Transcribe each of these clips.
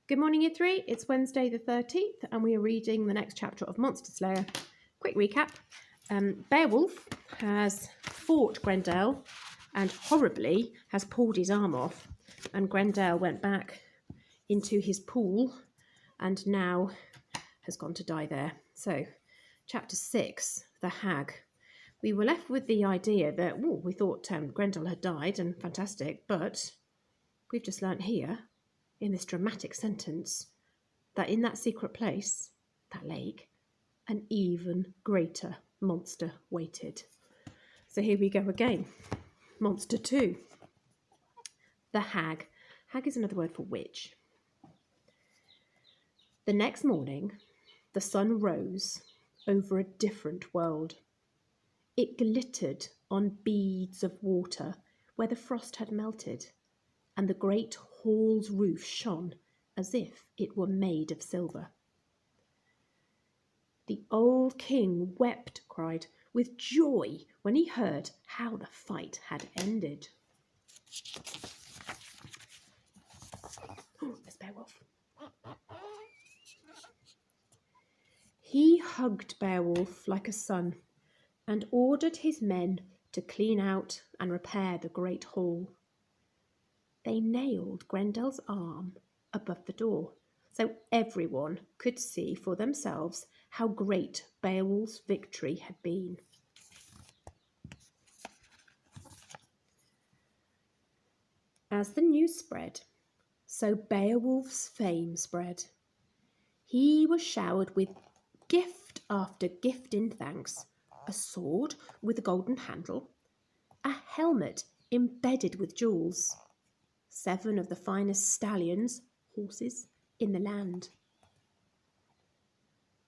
Good morning, Year 3. It's Wednesday the 13th, and we are reading the next chapter of Monster Slayer. Quick recap. Beowulf has fought Grendel and horribly has pulled his arm off. And Grendel went back into his pool and now has gone to die there. So, chapter 6, The Hag. We were left with the idea that, we thought Grendel had died, and fantastic, but we've just learnt here, in this dramatic sentence, that in that secret place, that lake, an even greater monster waited. So here we go again. Monster 2. The Hag. Hag is another word for witch. The next morning, the sun rose over a different world. It glittered on beads of water where the frost had melted, and the great hall's roof shone as if it were made of silver. The old king cried, with joy when he heard how the fight had ended. Oh, there's Beowulf. He hugged Beowulf like a son and ordered his men to clean out and repair the great hall. They nailed Grendel's arm above the door so everyone could see for themselves how great Beowulf's victory had been. As the news spread, so Beowulf's fame spread. He was showered with gift after gift in thanks, a sword with a golden handle, a helmet embedded with jewels, 7 of the finest stallions, horses, in the land.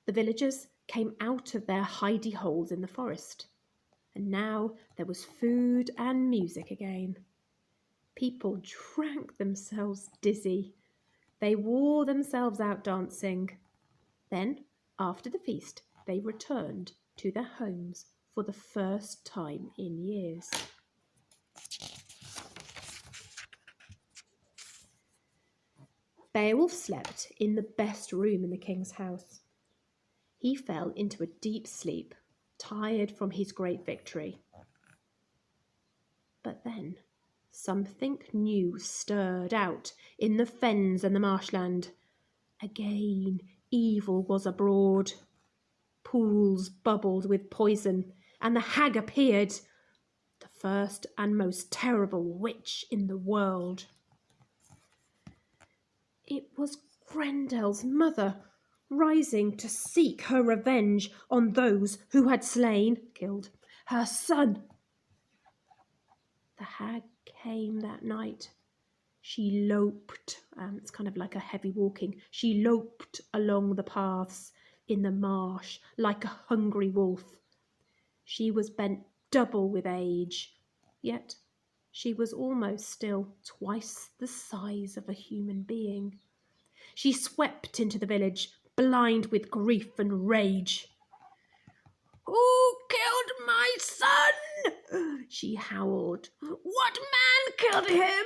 The villagers came out of their hidey holes in the forest, and now there was food and music again. People drank themselves dizzy. They wore themselves out dancing. Then, after the feast, they returned to their homes for the first time in years. Beowulf slept in the best room in the king's house. He fell into a deep sleep, tired from his great victory. But then something new stirred out in the fens and the marshland. Again, evil was abroad. Pools bubbled with poison, and the hag appeared, the first and most terrible witch in the world. It was Grendel's mother, rising to seek her revenge on those who had killed her son. The hag came that night. She loped, it's kind of like a heavy walking, she loped along the paths in the marsh like a hungry wolf. She was bent double with age, yet she was almost still twice the size of a human being. She swept into the village, blind with grief and rage. "Who killed my son?" she howled. "What man killed him?"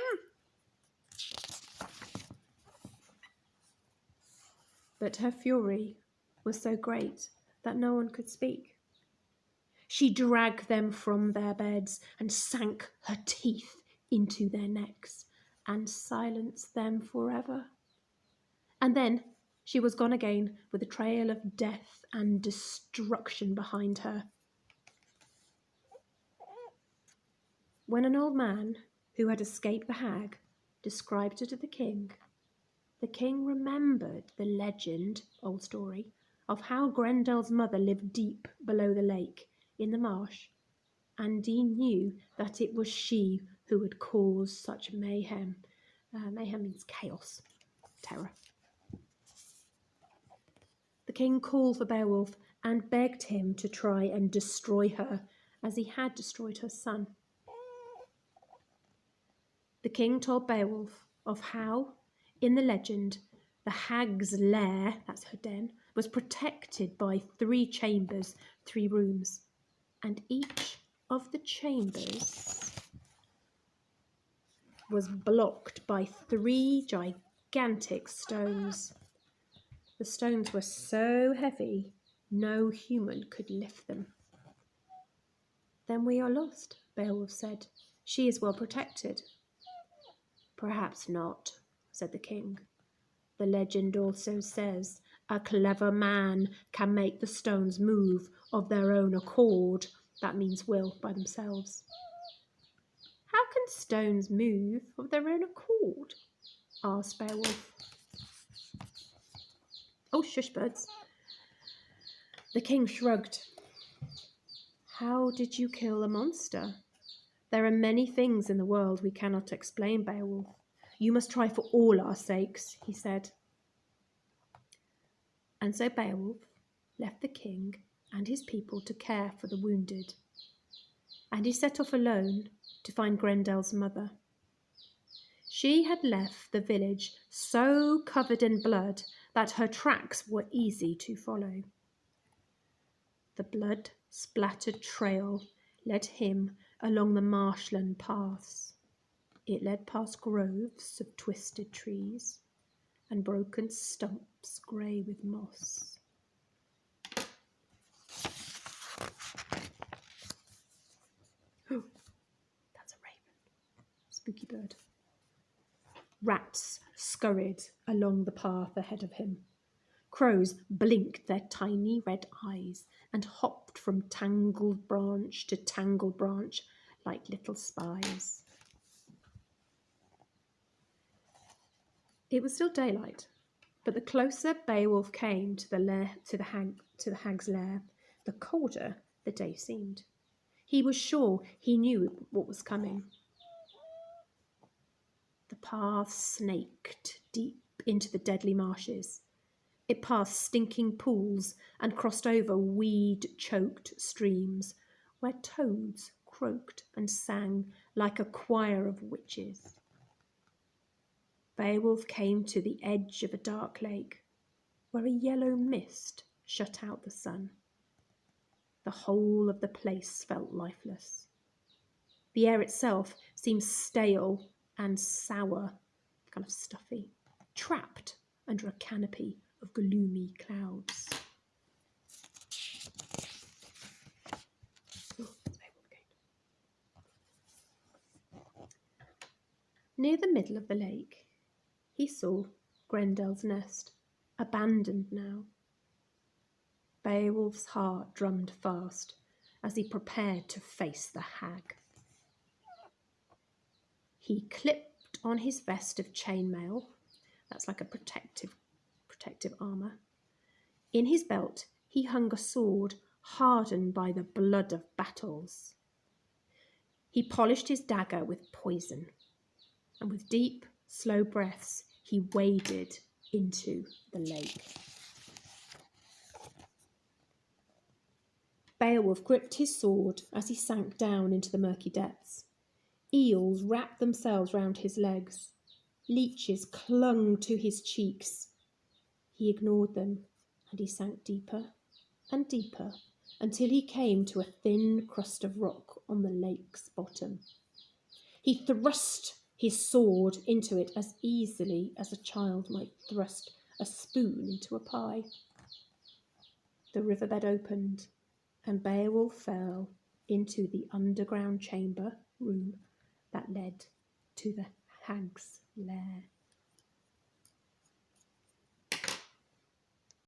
But her fury was so great that no one could speak. She dragged them from their beds and sank her teeth into their necks and silenced them forever. And then she was gone again with a trail of death and destruction behind her. When an old man who had escaped the hag described her to the king remembered the old story, of how Grendel's mother lived deep below the lake in the marsh, and he knew that it was she who had caused such mayhem. Mayhem means chaos, terror. The king called for Beowulf and begged him to try and destroy her, as he had destroyed her son. The king told Beowulf of how, in the legend, the hag's lair, that's her den, was protected by 3 chambers, 3 rooms, and each of the chambers was blocked by 3 gigantic stones. The stones were so heavy, no human could lift them. "Then we are lost," Beowulf said. "She is well protected." "Perhaps not," said the king. "The legend also says a clever man can make the stones move of their own accord." That means will, by themselves. "How can stones move of their own accord?" asked Beowulf. "Oh, shush, birds." The king shrugged. "How did you kill a monster?" "There are many things in the world we cannot explain, Beowulf. You must try for all our sakes," he said. And so Beowulf left the king and his people to care for the wounded, and he set off alone to find Grendel's mother. She had left the village so covered in blood that her tracks were easy to follow. The blood-splattered trail led him along the marshland paths. It led past groves of twisted trees and broken stumps grey with moss. Oh, that's a raven. Spooky bird. Rats scurried along the path ahead of him. Crows blinked their tiny red eyes and hopped from tangled branch to tangled branch like little spies. It was still daylight, but the closer Beowulf came to the hag's lair, the colder the day seemed. He was sure he knew what was coming. The path snaked deep into the deadly marshes. It passed stinking pools and crossed over weed-choked streams where toads croaked and sang like a choir of witches. Beowulf came to the edge of a dark lake where a yellow mist shut out the sun. The whole of the place felt lifeless. The air itself seemed stale and sour, kind of stuffy, trapped under a canopy of gloomy clouds. Near the middle of the lake, he saw Grendel's nest, abandoned now. Beowulf's heart drummed fast as he prepared to face the hag. He clipped on his vest of chainmail. That's like a protective armour. In his belt he hung a sword hardened by the blood of battles. He polished his dagger with poison, and with deep, slow breaths he waded into the lake. Beowulf gripped his sword as he sank down into the murky depths. Eels wrapped themselves round his legs. Leeches clung to his cheeks. He ignored them, and he sank deeper and deeper until he came to a thin crust of rock on the lake's bottom. He thrust his sword into it as easily as a child might thrust a spoon into a pie. The riverbed opened, and Beowulf fell into the underground chamber room that led to the hag's lair.